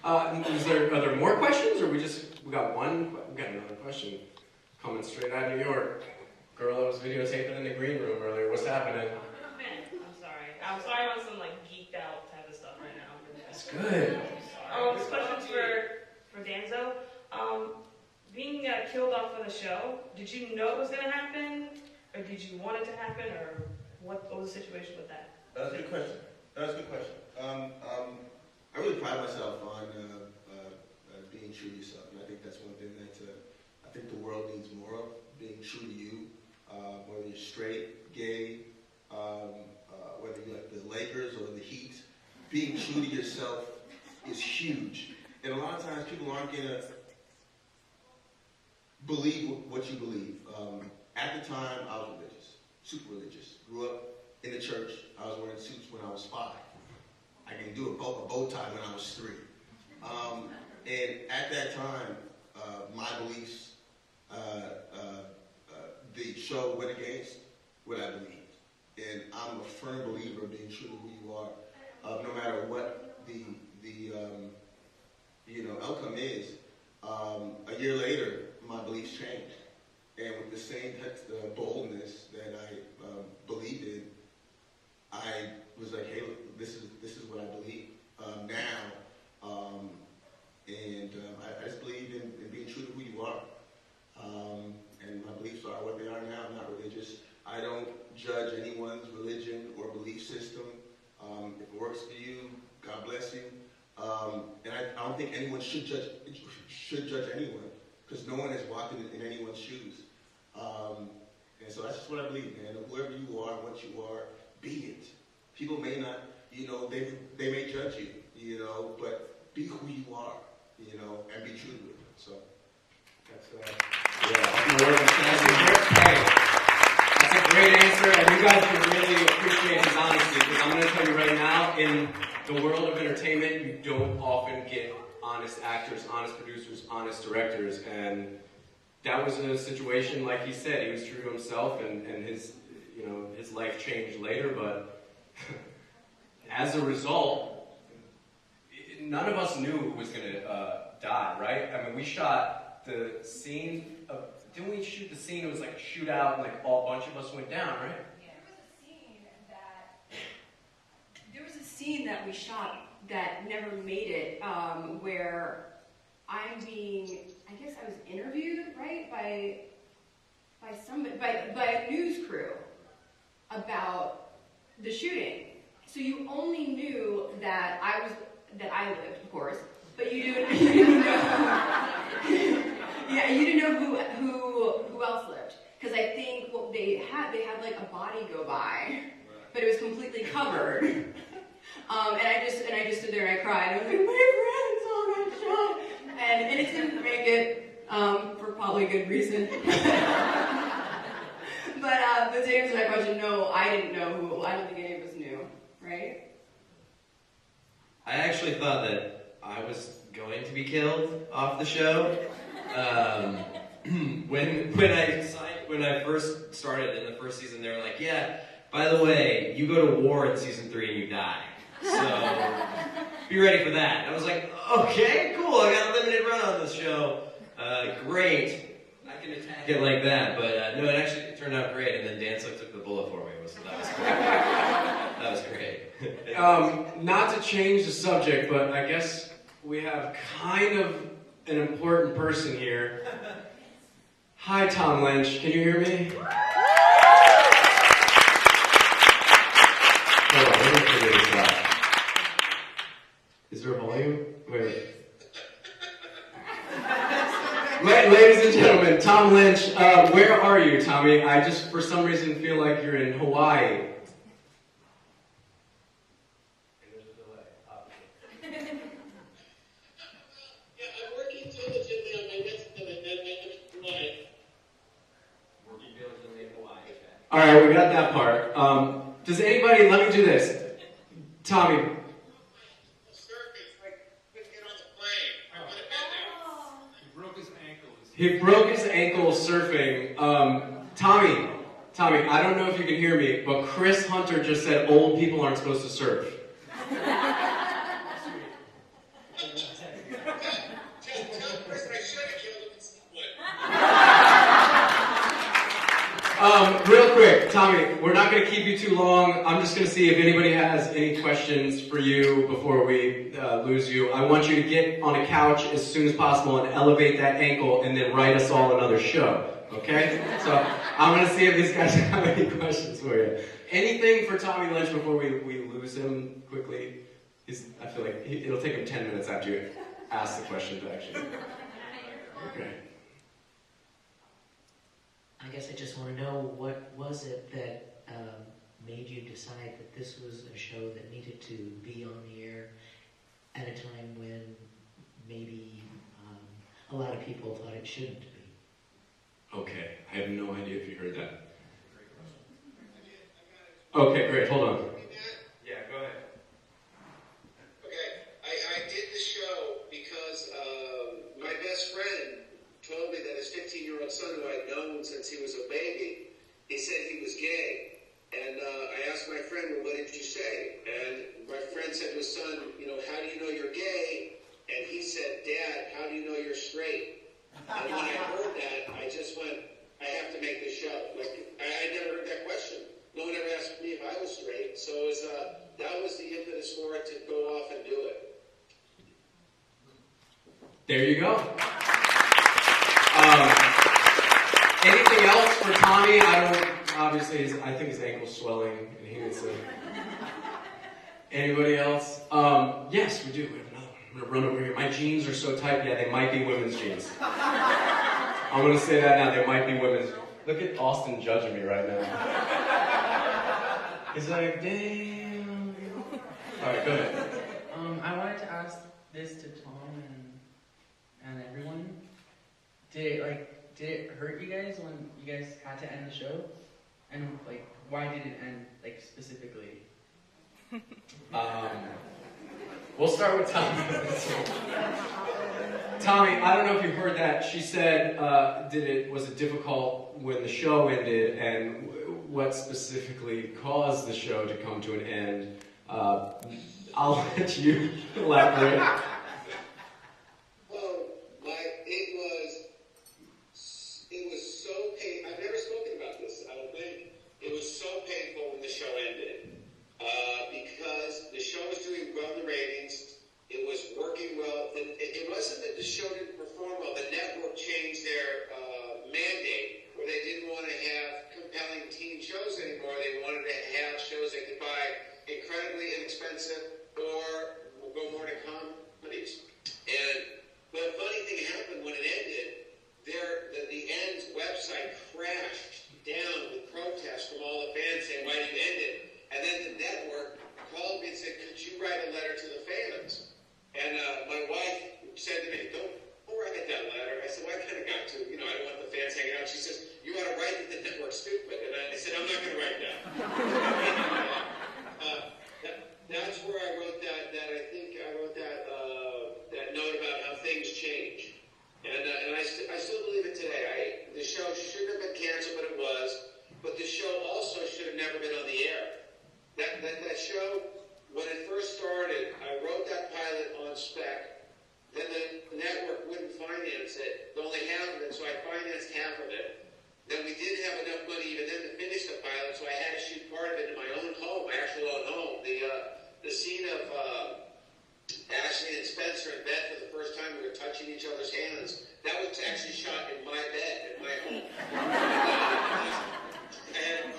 Are there more questions, or we got one? We got another question coming straight out of New York. Girl that was videotaping in the green room earlier. What's happening? Man, I'm sorry I'm on some like geeked out type of stuff right now. That's good. This question's for Danzo. Being killed off of the show, did you know it was going to happen? Or did you want it to happen? Or what was the situation with that? That was a good question. I really pride myself on being true to yourself. And I think that's one thing that I think the world needs more of, being true to you. Whether you're straight, gay, whether you like the Lakers or the Heat, being true to yourself is huge. And a lot of times people aren't going to believe what you believe. At the time, I was religious, super religious. Grew up in the church. I was wearing suits when I was 5. I can do a bow tie when I was 3. And at that time, my beliefs, the show went against what I believed. And I'm a firm believer of being true to who you are, no matter what the outcome is. A year later, my beliefs changed. And with the same boldness that I believed in, I was like, hey, look, this is what I believe now. I just believe in being true to who you are. And my beliefs are what they are now. I'm not religious. I don't judge anyone's religion or belief system. If it works for you, God bless you. And I don't think anyone should judge anyone, because no one has walked in anyone's shoes. And so that's just what I believe, man. Whoever you are, what you are, be it. People may not, they may judge you, but be who you are, and be true to it. So that's That's a great answer, and you guys can really appreciate his honesty, because I'm going to tell you right now, in the world of entertainment, you don't often get honest actors, honest producers, honest directors, and that was a situation, like he said, he was true to himself, and his life changed later, but as a result, none of us knew who was going to die, right? I mean, we shot the scene of, didn't we shoot the scene? It was like a shootout, and like a bunch of us went down, right? Yeah. There was a scene that we shot that never made it, where I'm being, I guess I was interviewed, right, by somebody, by a news crew about the shooting. So you only knew that I lived, of course, but you didn't know. Yeah, you didn't know who else lived, because I think they had like a body go by, but it was completely covered. And I just stood there and I cried. I was like, my friends all got shot, and it didn't make it for probably good reason. But to answer that question, no, I didn't know who. I don't think any of us knew, right? I actually thought that I was going to be killed off the show. When I first started in the first season, they were like, yeah, by the way, you go to war in season 3 and you die. So be ready for that. I was like, okay, cool, I got a limited run on this show. Great. I can attack it like that. But no, it turned out great, and then Danzo took the bullet for me. That was great. That was great. Not to change the subject, but I guess we have kind of an important person here. Hi, Tom Lynch. Can you hear me? Hold on, let me figure this out. Is there a volume? Wait. Ladies and gentlemen, Tom Lynch. Where are you, Tommy? I just, for some reason, feel like you're in Hawaii. All right, we got that part. Does anybody, let me do this. Tommy. He broke his ankle surfing. Tommy, I don't know if you can hear me, but Chris Hunter just said old people aren't supposed to surf. Tommy, we're not going to keep you too long. I'm just going to see if anybody has any questions for you before we lose you. I want you to get on a couch as soon as possible and elevate that ankle and then write us all another show. Okay? So I'm going to see if these guys have any questions for you. Anything for Tommy Lynch before we lose him quickly? I feel like it'll take him 10 minutes after you ask the question to actually. Okay. I guess I just want to know, what was it that made you decide that this was a show that needed to be on the air at a time when maybe a lot of people thought it shouldn't be? Okay, I have no idea if you heard that. Okay, great, hold on. Yeah, go ahead. Okay, I did the show because my best friend told me that his 15-year-old son, who I'd known since he was a baby, he said he was gay. And I asked my friend, well, what did you say? And my friend said to his son, how do you know you're gay? And he said, Dad, how do you know you're straight? And when I heard that, I just went, I have to make this show. Like, I never heard that question. No one ever asked me if I was straight. So it was, that was the impetus for it to go off and do it. There you go. Anything else for Tommy? Obviously, I think his ankle's swelling and he needs to. Anybody else? Yes, we do. We have another one. I'm gonna run over here. My jeans are so tight. Yeah, they might be women's jeans. I'm gonna say that now. They might be women's. Look at Austin judging me right now. He's like, damn. All right, go ahead. I wanted to ask this to Tom and everyone. Did it hurt you guys when you guys had to end the show? And why did it end specifically? We'll start with Tommy. Tommy, I don't know if you heard that. She said, was it difficult when the show ended, and what specifically caused the show to come to an end? I'll let you elaborate. It was so painful. I've never spoken about this, I don't think. It was so painful when the show ended. Because the show was doing well in the ratings. It was working well. It wasn't that the show didn't perform well. The network changed their mandate, where they didn't want to have compelling teen shows anymore. They wanted to have shows they could buy incredibly inexpensive or go more to comedies. And the funny thing happened when it ended. The End's website crashed down with protests from all the fans saying, why did you end it? And then the network called me and said, could you write a letter to the fans? And my wife said to me, don't write that letter. I said, well, I kind of got to. I don't want the fans hanging out. She says, you ought to write that the network's stupid. And I said, I'm not going to write that. That's where I wrote that I think I wrote that note about how things change. And I still believe it today. The show shouldn't have been canceled, but it was. But the show also should have never been on the air. That show, when it first started, I wrote that pilot on spec. Then the network wouldn't finance it. Only half of it, so I financed half of it. Then we didn't have enough money even then to finish the pilot, so I had to shoot part of it in my own home, my actual own home. The scene of Ashley and Spencer in bed for the first time, we were touching each other's hands. That was actually shot in my bed, in my home. And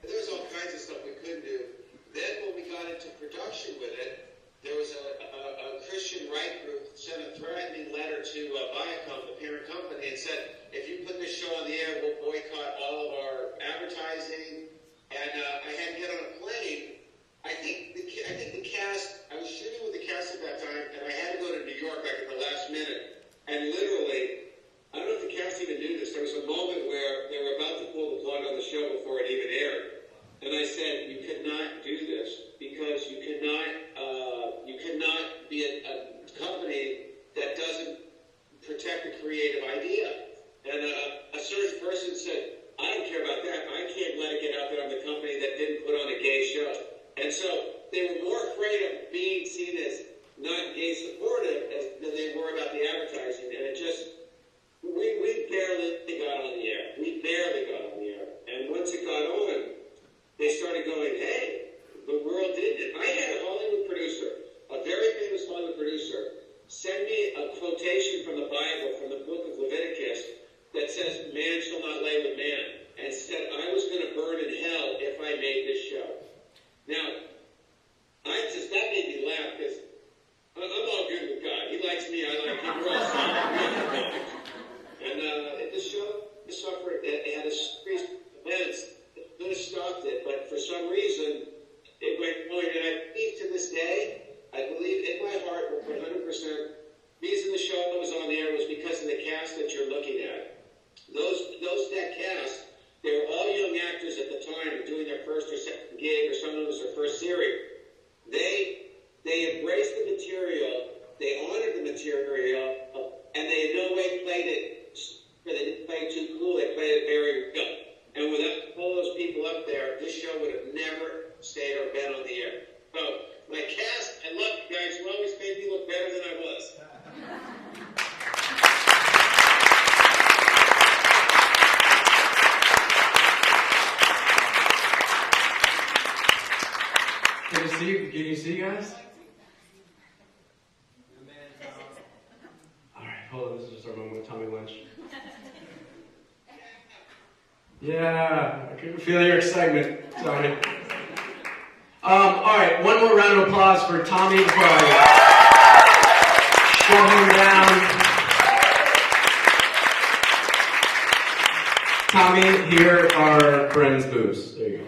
there was all kinds of stuff we couldn't do. Then when we got into production with it, there was a Christian right group sent a threatening letter to Viacom, the parent company, and said, if you put this show on the air, we'll boycott all of our advertising. And I had to get on a plane. I think the cast, I was shooting with the cast at that time, and I had to go to New York at the last minute. And literally, I don't know if the cast even knew this, there was a moment where they were about to pull the plug on the show before it even aired. And I said, you could not do this, because you cannot be a company that doesn't protect a creative idea. And a certain person said, I don't care about that. I can't let it get out there I'm the company that didn't put on a gay show. And so they were more afraid of being seen as not gay supportive than they were about the advertising. And it just, we barely got on the air. We barely got on the air. And once it got on, they started going, hey, the world did it. I had a Hollywood producer, a very famous Hollywood producer, send me a quotation from the Bible, from the book of Leviticus, that says, man shall not lay with man, and said I was going to burn in hell if I made this show. Now, that made me laugh, because I'm all good with God. He likes me, I like him. We're all solid. And this show suffered, it had a series of events that could have stopped it, but for some reason, it went going. And I believe to this day, I believe in my heart, 100%, the reason the show was on the air was because of the cast that you're looking at. That cast, they were all young actors at the time doing their first or second gig, or some of them was their first series. They embraced the material, they honored the material, and they in no way played it, they didn't play it too cool, they played it very real. And without all those people up there, this show would have never stayed or been on the air. So, my cast, I love you guys, you always made me look better than I was. Can you see, guys? All right, hold on. This is just our moment with Tommy Lynch. Yeah, I can feel your excitement, Tommy. All right, one more round of applause for Tommy before I shove him down. Tommy, here are Brennan's boobs. There you go.